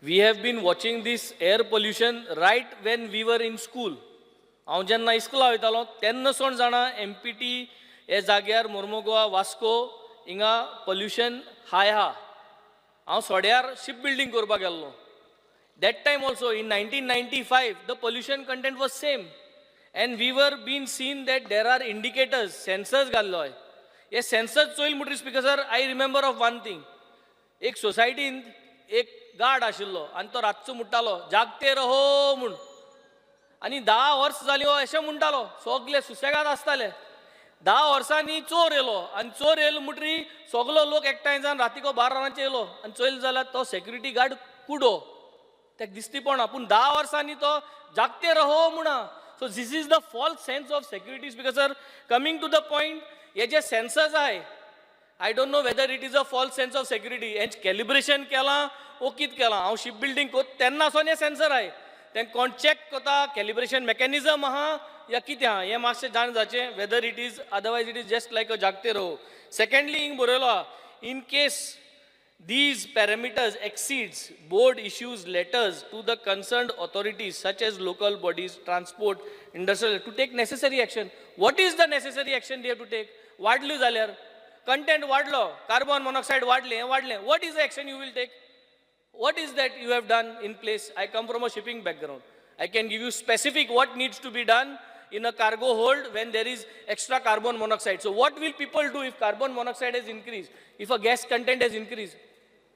We have been watching this air pollution right when we were in school. हांव जेन्ना इस्कुला वयतालो तेन्ना सोण जाणा MPT हे जाग्यार मोर्मुगांव वास्को हिंगा पोल्युशन हाय आहा. हांव सोड्यार शिप बिल्डिंग करपाक गेल्लो. That time also in 1995 the pollution content was same, and we were being seen that there are indicators, sensors घाल्लो हाय. हे sensors चोयल म्हणटरी speaker sir, I remember of one thing. एक सोसायटीन एक गार्ड आशिल्लो आनी तो रातचो म्हणटालो जागते रहो म्हूण, आनी 10 वर्स जालीं हो अशें म्हणटालो, सगळे सुसेगाद आसताले. 10 वर्सांनी चोर येयलो आनी चोर येयलो म्हणटरी सगलो लोक एकठांय जावन रातीको 12 वरांचेर येयलो आनी चोयल जाल्यार तो सेक्युरिटी गार्ड कुडो तेका दिसती पडना, पूण 10 वर्सांनी तो जागते रहो म्हणा. So this is the false sense of security. Because sir, coming to the point, हे जे सेन्सर्स आहाय, I don't know whether it is a false sense of security. And calibration केला ओ कित केला. हांव शिप बिल्डिंग कोत तेन्ना सोन हे सेन्सर आहाय, तें कोण चॅक कोता, कॅलिब्रेशन मेकॅनिझम आहा या कितें आहा हें मातशें जाण जाचें. Whether it is otherwise it is just like a जागते रहो. सेकंडली हिंग बरयलो आहा, in case these parameters exceeds, board issues letters to the concerned authorities such as local bodies, transport, industrial, to take necessary action. What is the necessary action they have to take? वाडली जाल्यार content वाडलो, carbon monoxide वाडले, हें वाडलें, what is the action you will take? What is that you have done in place? I come from a shipping background. I can give you specific what needs to be done in a cargo hold when there is extra carbon monoxide. So what will people do if carbon monoxide has increased? If a gas content has increased,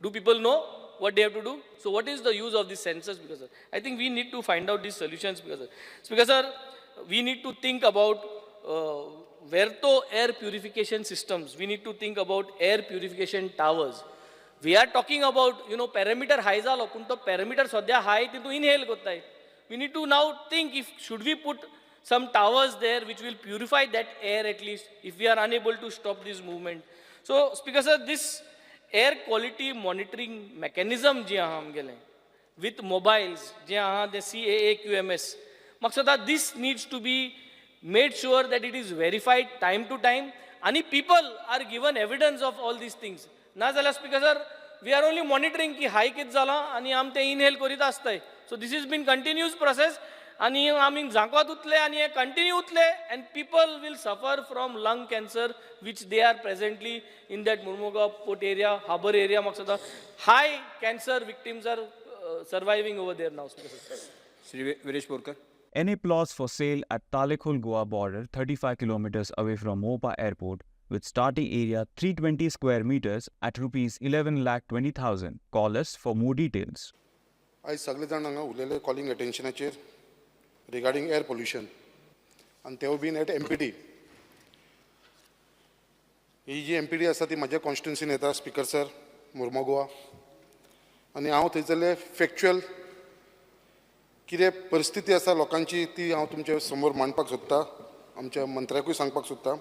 do people know what they have to do? So what is the use of these sensors? Because I think we need to find out these solutions. Because we need to think about Verto air purification systems. We need to think about air purification towers. We are talking about, parameter high zalo, punto parameter sodya high tintu inhale kottai. We need to now think if should we put some towers there which will purify that air at least if we are unable to stop this movement. So, Speaker sir, this air quality monitoring mechanism जे आहा आमगेले with mobiles जे आहा the CAAQMS, मकसदा this needs to be made sure that it is verified time to time and people are given evidence of all these things. ना जाल्यार speaker sir, we are only monitoring की हाय कित जाला आनी आम ते inhale करीत आसताय. So this has been continuous process आनी आमी झांकोत उतले आनी हे continue उतले and people will suffer from lung cancer which they are presently in that Mormugaon port area, harbour area. मकसदा high cancer victims are surviving over there now. Shri Viresh Borkar. Any plots for sale at Talekhol Goa border, 35 kilometers away from Mopa Airport, with starting area 320 square meters at rupees 11,20,000. Call us for more details. I सगळे जाण हांगा उलयले calling अटेन्शनाचेर regarding air pollution आनी तेव been at MPT. ही जी MPT आसा ती म्हाज्या कॉन्स्टिट्युन्सीन येता स्पीकर सर, मोर्मुगांव, आनी हांव थंयसरले फॅक्च्युअल कितें परिस्थिती आसा लोकांची ती हांव तुमचे समोर मांडपाक सोदतां, आमच्या मंत्र्याकूय सांगपाक सोदतां.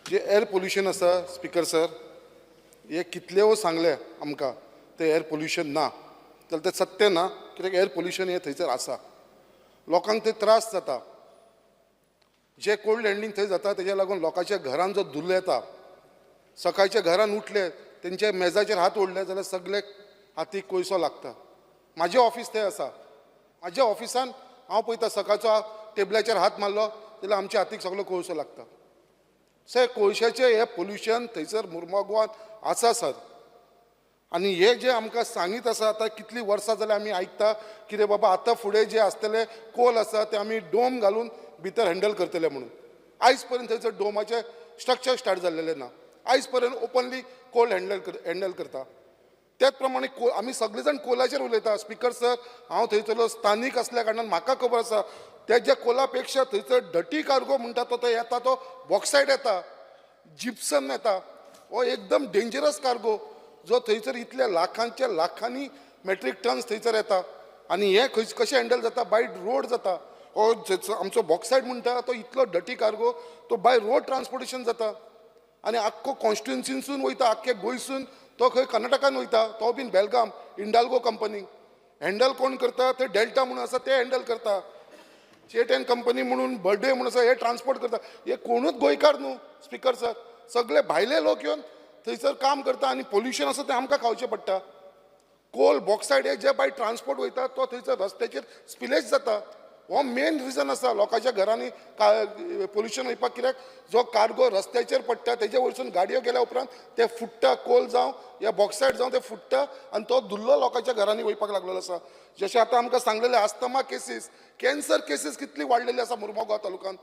जे एअर पोल्युशन आसा स्पीकर सर, हे कितलें सांगले आमकां तें एअर पोल्युशन ना, जाल्यार तें सत्य ना. कित्याक एअर पोल्युशन हें थंयसर आसा, लोकांक ते त्रास जाता. जे कोल्ड लँडिंग थंय जाता तेज्या लागून लोकांच्या घरान जो धुल्लो येता, सकाळच्या घरान उठले तेंच्या मेजाचेर हात ओडले जाल्यार सगळे हातीक कोयसो लागता. म्हाजें ऑफिस थंय आसा, म्हाज्या ऑफिसान हांव पळयता सकाळचो टेबलाचेर हात मारलो जाल्यार आमच्या हातीक सगळो कोळसो लागता. सर, कोळशाचें हें पोल्युशन थंयसर मोर्मुगांवांत आसा सर. आनी हे जे आमकां सांगीत आसा आतां कितलीं वर्सां जाल्यार आमी आयकता कितें बाबा आतां फुडें जे आसतले कोल आसा ते आमी डोम घालून भितर हँडल करतले म्हणून. आयज पर्यंत थंयसर डोमाचें स्ट्रक्चर स्टार्ट जाल्लेलें ना. आयज पर्यंत ओपनली कोल हँडल करता. त्याच प्रमाणे आमी सगळे जाण कोलाचेर उलयता. स्पीकर सर, हांव थंयसरलो स्थानीक आसल्या कारणान म्हाका खबर आसा त्या कोला पेक्षा थंयसर डटी कार्गो म्हणटा तो येता, तो बॉक्सायड येता, जिप्सम येता. हो एकदम डेंजरस कार्गो जो थंयसर इतल्या लाखांच्या लाखांनी मेट्रीक टन्स थंयसर येता. आनी हे कशें हँडल जाता? बाय रोड जाता. हो आमचो बॉक्सायड म्हणटा तो इतलो डटी कार्गो तो बाय रोड ट्रान्सपोर्टेशन जाता आनी आख्खो कॉन्स्टिट्युन्सीसून वयता, आख्खे गोंयसून तो खंय कर्नाटकान वयता, तो बीन बेलगाम इंडाल्गो कंपनी हँडल कोण करता? ते डेल्टा म्हणून आसा ते हँडल करता. चेटन कंपनी म्हणून बर्थडे म्हणून आसा हे ट्रान्सपोर्ट करता. हे कोणूच गोंयकार न्हू स्पीकर सर, सगळे भायले लोक येवन थंयसर काम करता आनी पोल्युशन आसा तें आमकां खावचें पडटा. कोल बॉक्सायड हे जे बाय ट्रान्सपोर्ट वयता तो थंयसर रस्त्याचेर स्पिलेज जाता. हो मेन रिजन आसा लोकांच्या घरांनी पोल्युशन वयपाक. कित्याक जो कार्गो रस्त्याचेर पडटा तेजे वयरसून गाडयो गेल्या उपरांत ते फुट्टा, कोल जावं या बॉक्सायड जावं ते फुट्टा आनी तो धुल्लो लोकांच्या घरांनी वयपाक लागलेलो आसा. जशें आतां आमकां सांगलेले अस्थमा केसीस, कॅन्सर केसीस कितली वाडलेली आसा मुर्मुगांव तालुक्यांत,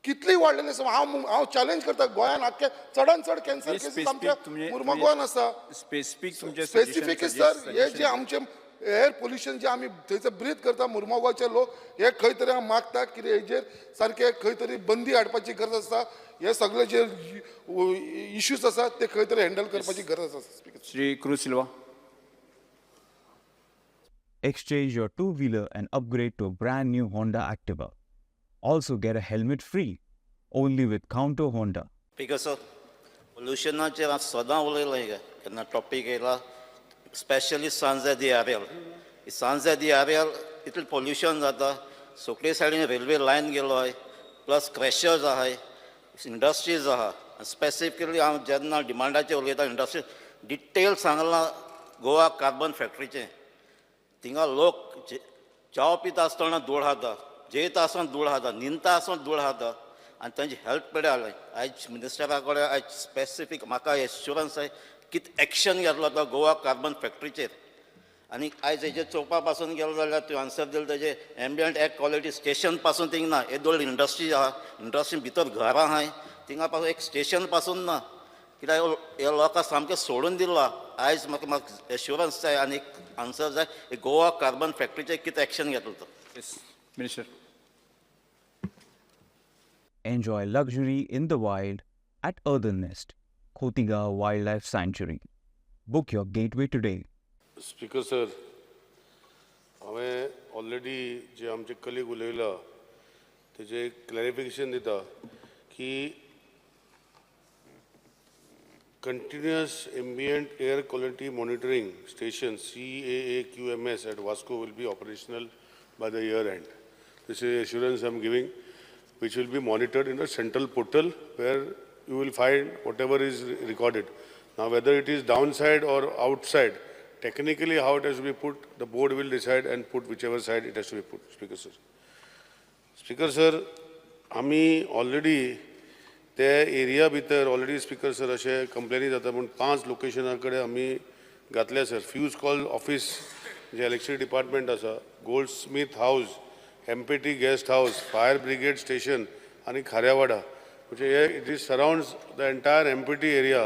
कितली वाडलेली आसा. हांव चॅलेंज करता, गोंयान आख्खे चडांत चड कॅन्सर केसीस आमच्या मुर्मुगांवान आसा. स्पेसिफीक सर हे जे आमचे एअर पोल्युशन जे आमी थंयसर ब्रीथ करता मुर्मुगांवचे लोक, हे खंय तरी हांव मागता कितें हेजेर सारके खंय तरी बंदी हाडपाची गरज आसा. हे सगळे जे इश्यूज आसा ते खंय तरी हँडल करपाची गरज आसा. Speaker Shri cruise Silva. Exchange your two-wheeler and upgrade to a brand new Honda Activa. Also get a helmet free, only with Counter Honda. Because पोल्युशनाचेर हांव सदां उलयलां केन्ना टॉपीक येयला, स्पेशली सांजे दियारेल. सांजे दियारेल इतलें पोल्युशन जाता, सगळे सायडीन रेल्वे लायन गेलो आहाय, प्लस क्रॅशर्स आहाय, इंडस्ट्रीज आहा. स्पेसिफिकली हांव जेन्ना डिमांडाचेर उलयता इंडस्ट्री डिटेल सांगलां गोवा कार्बन फॅक्टरीचें. थिंगा लोक च्या पिता आसतना धूळ खाता, जेयता आसतना धूळ खाता, न्हिदता आसतना धूळ खाता आनी तांची हेल्थ पिड्यार जालें. आयज मिनिस्टरा कडेन आयज स्पेसिफीक म्हाका एश्युरन्स जाय कितें एक्शन घेतलो तो गोवा कार्बन फॅक्टरीचेर. आनी आयज हेजेर चोवपा पासून गेलो जाल्यार तूं आन्सर दिलो तेजे एम्बियंट एर क्वॉलिटी स्टेशन पासून थिंग ना. हे दोन इंडस्ट्री आहा, इंडस्ट्री भितर घरां आहाय, थिंगा पासून एक स्टेशन पासून ना. कित्याक हे लोकांक सामकें सोडून दिला. आयज म्हाका एश्युरन्स जाय आनी एक आन्सर जाय गोवा कार्बन फॅक्टरीचेर कितें एक्शन घेतलो तो. Minister. Enjoy luxury in the wild at Earthen Nest, Khotigaon Wildlife Sanctuary. Book your gateway today. Speaker sir, हांवें ऑलरेडी जे आमचे कलीग उलयला तेजें एक क्लॅरिफिकेशन दिता की continuous ambient air quality monitoring station CAAQMS at Vasco will be operational by the year end. This is assurance I'm giving, which will be monitored in a central portal where you will find whatever is recorded. Now, whether it is downside or outside, technically how it has to be put, the board will decide and put whichever side it has to be put. Speaker sir. Speaker sir, आमी already ते area भितर already speaker sir अशें कंप्लेनी जाता पूण 5 लोकेशना कडेन आमी घातल्या सर. फ्यूज कॉल ऑफिस जे इलेक्ट्रिसिटी डिपार्टमेंट आसा, Goldsmith House, MPT guest house, fire brigade station आनी खाऱ्यावाडा. म्हणजे हे it is surrounds the entire MPT area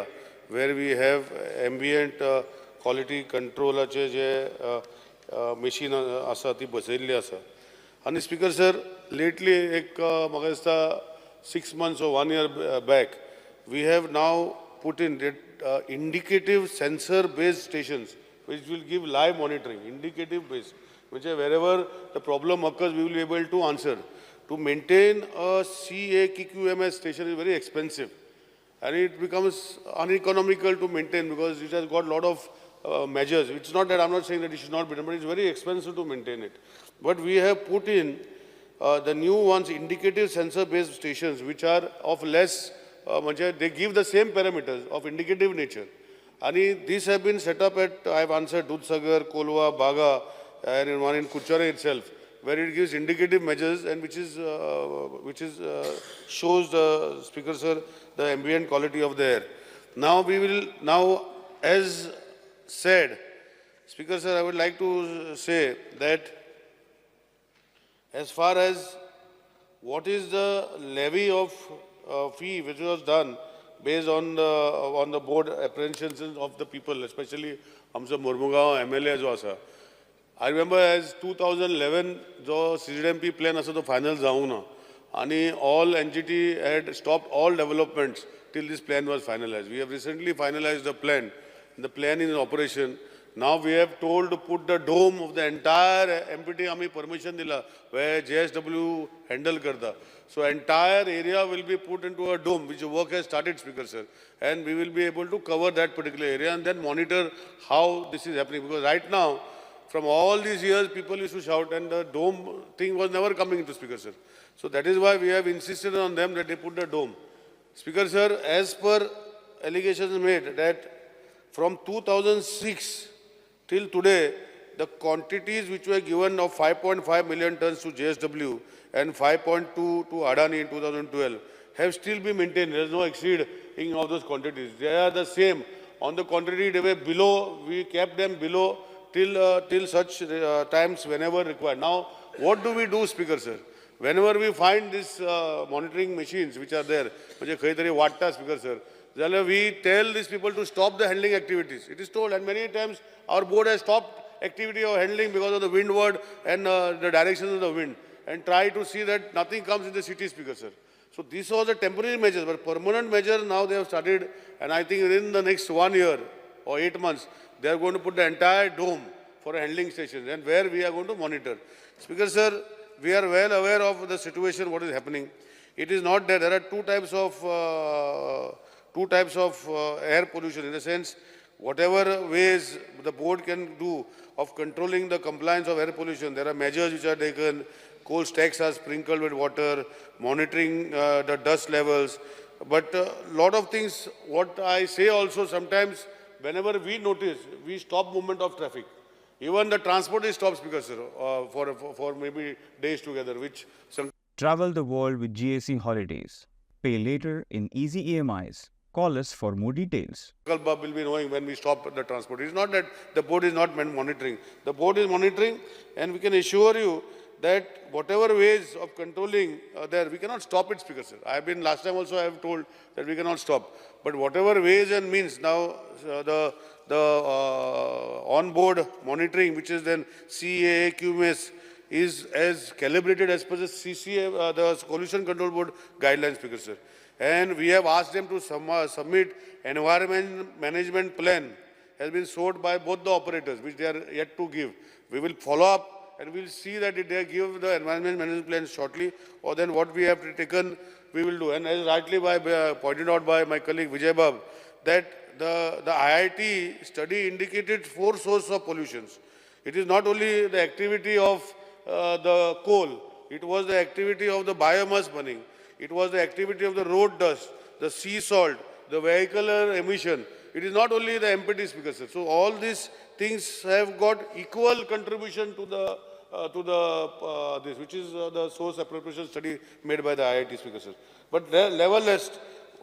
where we have ambient quality कंट्रोलाचे जे मशीन आसा ती बसयल्ली आसा. आनी स्पीकर सर लेटली एक म्हाका दिसता 6 months or 1 year back, we have now put in indicative sensor-based stations which will give live monitoring, indicative-based. Which wherever the problem occurs, we will be able to answer. To maintain a CAQMS station is very expensive, and it becomes uneconomical to maintain because it has got a lot of measures. It's not that I'm not saying that it should not be done, but it's very expensive to maintain it. But we have put in the new ones, indicative sensor-based stations, which are of less, they give the same parameters of indicative nature. And these have been set up at, I've answered, Dudhsagar, Kolwa, Baga, and one in Kuchara itself, where it gives indicative measures and which is shows the Speaker sir the ambient quality of the air. Now we will as said, Speaker sir, I would like to say that as far as what is the levy of fee which was done based on the board apprehensions of the people, especially आमचो Mormugao MLA जो आसा. I remember as 2011 जो CZMP plan आसा तो final जावंक ना आणि all NGT had stopped all developments till this plan was finalized. We have recently finalized the plan. The plan is in operation. Now we have told to put the dome of the entire MPT आम्ही permission दिला where JSW handle करता. So entire area will be put into a dome, which work has started, Speaker sir, and we will be able to cover that particular area and then monitor how this is happening. Because right now, from all these years, people used to shout and the dome thing was never coming into, Speaker sir. So that is why we have insisted on them that they put the dome. Speaker sir, as per allegations made that from 2006 till today, the quantities which were given of 5.5 million tons to JSW and 5.2 to Adani in 2012 have still been maintained. There is no exceeding of those quantities. They are the same. On the contrary, they were below, we kept them below till such times whenever required. Now, what do we do, Speaker Sir? Whenever we find these monitoring machines which are there, म्हणजे खंयतरी वाटता, Speaker Sir, then we tell these people to stop the handling activities. It is told, and many times our board has stopped activity of handling because of the windward and the directions of the wind, and try to see that nothing comes in the city, Speaker Sir. So this was a temporary measure, but permanent measure now they have started, and I think within the next 1 year or 8 months, they are going to put the entire dome for handling stations, and where we are going to monitor. Speaker Sir, we are well aware of the situation, what is happening. It is not that there are two types of air pollution, in the sense, whatever ways the board can do of controlling the compliance of air pollution, there are measures which are taken, coal stacks are sprinkled with water, monitoring the dust levels. But a lot of things, what I say also, sometimes whenever we notice, we stop movement of traffic. Even the transport is stopped, Speaker Sir, for maybe days together, which some Travel the world with GAC Holidays. Pay later in easy EMIs. Call us for more details. Bob will be knowing when we stop the transport. It's not that the board is not monitoring. The board is monitoring, and we can assure you that whatever ways of controlling there, we cannot stop it, Speaker Sir. Last time also I have told that we cannot stop. But whatever ways and means, now the on-board monitoring, which is then CAA, QMS, is as calibrated as per the CCA, the Pollution Control Board guidelines, Speaker Sir. And we have asked them to submit environment management plan, has been sought by both the operators, which they are yet to give. We will follow up, and we will see that if they give the environment management plan shortly, or then what we have taken, we will do. And as rightly pointed out by my colleague Vijay Bab, that the IIT study indicated 4 sources of pollutions. It is not only the activity of the coal, it was the activity of the biomass burning, it was the activity of the road dust, the sea salt, the vehicular emission. It is not only the MPT, Speaker Sir. So all these things have got equal contribution to this, which is the source appropriation study made by the IIT, Speaker Sir. But nevertheless,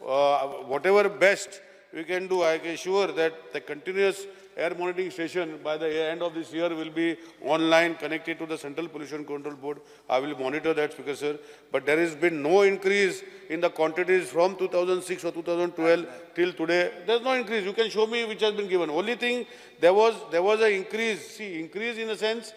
whatever best we can do, I can assure that the continuous air monitoring station by the end of this year will be online, connected to the Central Pollution Control Board. I will monitor that, Speaker Sir. But there has been no increase in the quantities from 2006 or 2012 till today. There's no increase. You can show me which has been given. Only thing, there was an increase. See, increase in a sense,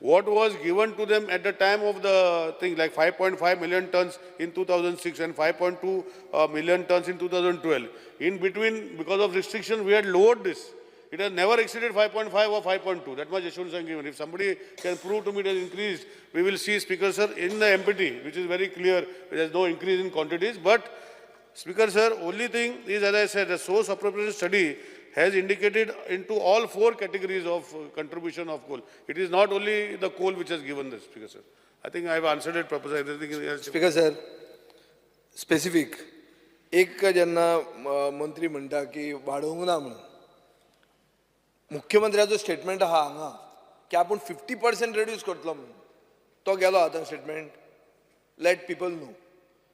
what was given to them at the time of the thing, like 5.5 million tons in 2006 and 5.2 million tons in 2012. In between, because of restriction, we had lowered this. It has never exceeded 5.5 or 5.2. That much assurance I am given. If somebody can prove to me it has increased, we will see, Speaker Sir, in the MPT, which is very clear, there is no increase in quantities. But, Speaker Sir, only thing is, as I said, the source appropriation study has indicated into all 4 categories of contribution of coal. It is not only the coal which has given this, Speaker Sir. I think I have answered it properly. Everything else. Speaker Sir, specific. एक जेन्ना मंत्री म्हणटा की वाडोवंक ना म्हणून मुख्यमंत्र्याचो statement आहा हांगा की आपूण 50% रिड्यूस करतलो म्हणून तो गेलो आतां स्टेटमेंट. लेट पीपल नो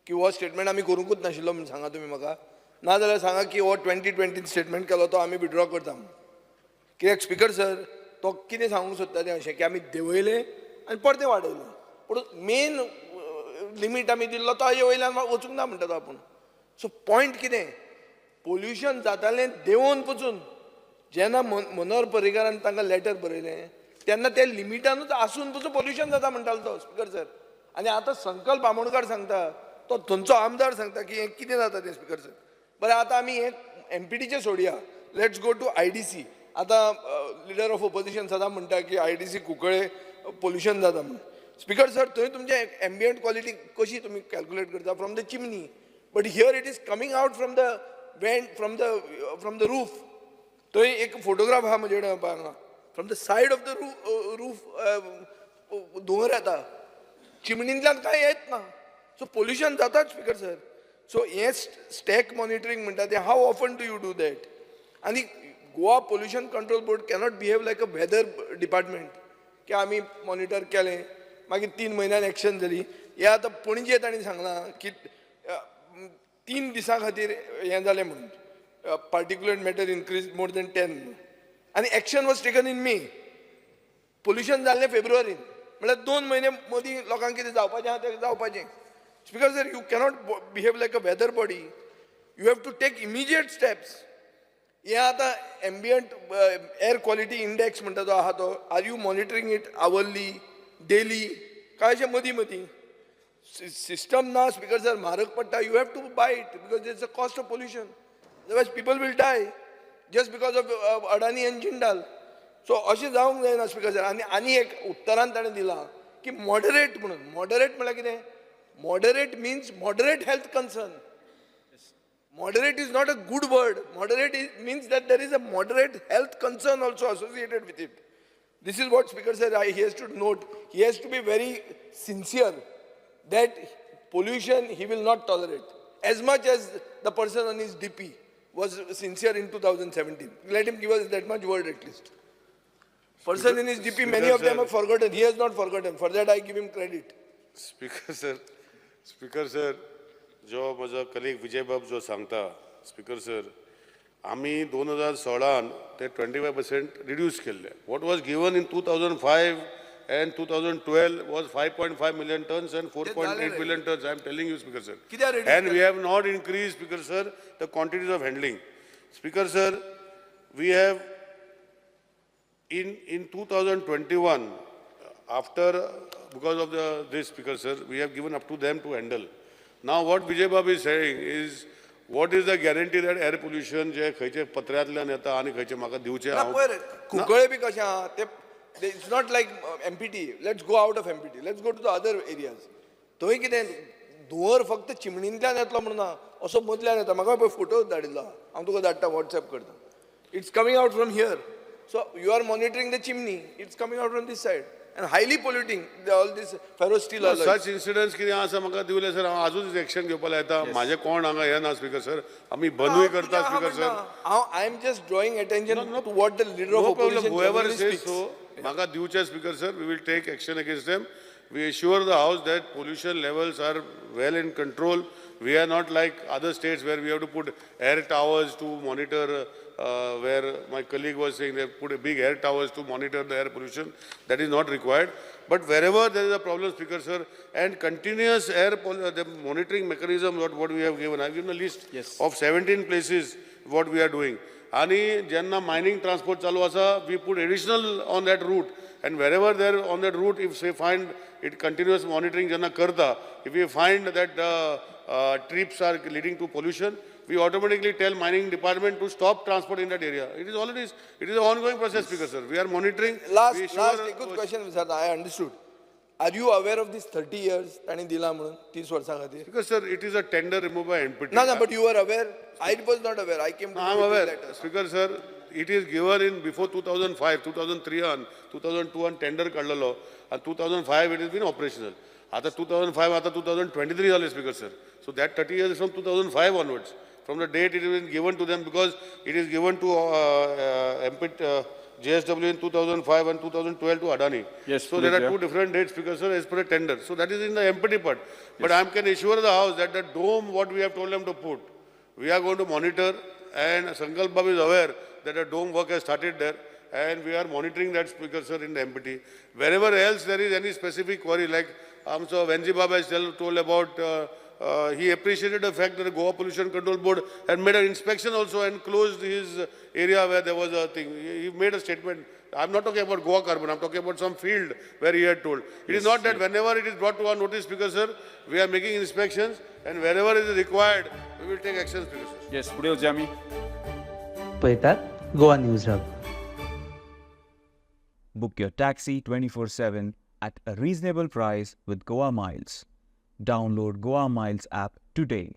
की हो स्टेटमेंट आमी करूंकूच नाशिल्लो म्हणून सांगा तुमी म्हाका. नाजाल्यार सांगा की हो 2020 स्टेटमेंट केलो तो आमी विड्रॉ करता म्हणून. कित्याक स्पीकर सर तो कितें सांगूंक सोदता तें अशें की आमी देंवयले आनी परते वाडयले, पूण मेन लिमीट आमी दिल्लो तो हाजे वयल्यान वचूंक ना म्हणटा तो आपूण. सो पॉयंट कितें, पोल्युशन जातालें देंवोन पचून. जेन्ना मनोहर पर्रीकारान तांकां लेटर बरयलें तेन्ना त्या लिमिटानूच आसून पचून पोल्युशन जाता म्हणटालो तो स्पीकर सर. आनी आतां संकल्प आमोणकार सांगता, तो थंयचो आमदार सांगता की हें कितें जाता तें स्पीकर सर. बरें आतां आमी हें MPTचें सोडया, लेट्स गो टू IDC. आतां लिडर ऑफ ओपोजिशन सदां म्हणटा की IDC कुंकळे पोल्युशन जाता म्हणून. स्पीकर सर थंय तुमचे एम्बियंट क्वॉलिटी कशी तुमी कॅल्क्युलेट करता from the chimney, but here it is coming out from the vent from the roof. थंय एक फोटोग्राफ आहा म्हजे कडेन हांगा, from the side of the roof धुंवर येता, चिमणींतल्यान कांय येत ना. सो पोल्युशन जाताच स्पीकर सर. सो हे स्टॅक मॉनिटरींग म्हणटा तें how often do you do that. आनी Goa pollution control board cannot behave like a weather department की आमी मॉनिटर केलें मागीर 3 म्हयन्यान एक्शन जाली. हे आतां पणजे तांणी सांगलां की 3 दिसां खातीर हें जालें म्हणून particular matter increase more than 10 आनी action was taken in may. Pollution जाल्लें फेब्रुवारीन म्हळ्यार 2 म्हयने मदीं लोकांक कितें जावपाचें आहा तें जावपाचें. Speaker sir, you cannot behave like a weather body. You have to take immediate steps. हे आतां एम्बियंट एअर क्वॉलिटी इंडेक्स म्हणटा तो आहा तो, are you monitoring it hourly daily काय अशें मदीं मदीं सिस्टम ना. स्पिकर सर, म्हारग पडटा. You have to buy it because it's a cost of pollution. Otherwise people will die just because of Adani and Jindal. So अशें जावंक जायना स्पिकर सर. आनी एक उत्तरान ताणें दिलां की मॉडरेट म्हणून. मॉडरेट म्हळ्यार कितें? Moderate mince moderate health concern. Moderate is not a good word. Moderate means that there is a moderate health concern also associated with it. This is what Speaker said. He has to note. He has to be very sincere that pollution he will not tolerate. As much as the person on his DP was sincere in 2017. Let him give us that much word at least. Person in his DP, many of them have forgotten. He has not forgotten. For that I give him credit. Speaker sir, जो म्हजो colleague विजय बाब जो सांगता, speaker sir, आमी 2016 ते 25% reduce केल्ले. What was given in 2005 and 2012 was 5.5 million tons and 4.8 million tons. I am telling you, Speaker sir. And we have not increased, Speaker sir, the quantities of handling. Speaker sir, we have in 2021, after because of this, Speaker sir, we have given up to them to handle. Now what Vijay Babu is saying is, what is the guarantee that air pollution जे खयचे पत्र्यांतल्यान येता आनी खयचे म्हाका दिवचे Cuncolim B कशें आहा ते it's not like MPT. Let's go out of MPT. Let's go to the other areas. थंय कितें धुंवर फक्त चिमणींतल्यान येतलो म्हणून ना, असो मदल्यान येता. म्हाका पळय फोटो धाडिल्लो हांव तुका धाडटा, वॉट्सएप करता. It's coming out from here. So you are monitoring the chimney. It's coming out from this side. And highly polluting all this ferrous steel alloys. Such incidents कितें आसा म्हाका दिवले सर, हांव आजूच एक्शन घेवपाक येता. म्हाजे कोण हांगा हे ना स्पीकर सर. आमी बंदूय करता speaker sir. I am just drawing attention to what the leader of opposition whoever says so, म्हाका दिवचे speaker sir. We will take action against them. We assure the House that pollution levels are well in control. We are not like other states where we have to put air towers to monitor, where my colleague was saying they put a big air towers to monitor the air pollution. That is not required. But wherever there is a problem, Speaker sir, and continuous the monitoring mechanism, what we have given, I have given a list of 17 places what we are doing. आणि ज्यांना mining transport चालू आसा, we put additional on that route. And wherever they're on that route, if they find it continuous monitoring ज्यांना करता, if we find that trips are leading to pollution, we automatically tell mining department to stop transport in that area. It is an ongoing process, Speaker sir. We are monitoring. Last a good question, sir. I understood. Are you aware of this 30 years? ताणी दिला म्हणून 30 वर्सां खातीर? Because sir, it is a tender removed by NPT. No, but you were aware. I was not aware. I came to I am aware. Speaker sir, it is given in before 2005, 2003 and 2002 and tender काढलेलो, and 2005 it has been operational. आता 2005, आता 2023 झाले, Speaker sir. So that 30 years is from 2005 onwards. From the date it has been given to them, because it is given to JSW in 2005 and 2012 to Adani. Yes, so there are two different dates, Speaker sir, as per a tender. So that is in the empty part. But I can assure the House that the dome, what we have told them to put, we are going to monitor, and Sankalp Babu is aware that a dome work has started there, and we are monitoring that, Speaker sir, in the MPT. Wherever else there is any specific query, like so Venji Baba has told about, he appreciated the fact that the Goa Pollution Control Board had made an inspection also and closed his area where there was a thing. He made a statement. I'm not talking about Goa Carbon, I'm talking about some field where he had told. It is not that whenever it is brought to our notice, Speaker sir, we are making inspections, and wherever it is required, we will take action, Speaker sir. Yes, पुढे वचया आमी. पळयतात Goa news hub. Book your taxi 24/7 at a reasonable price with Goa Miles. Download Goa Miles app today.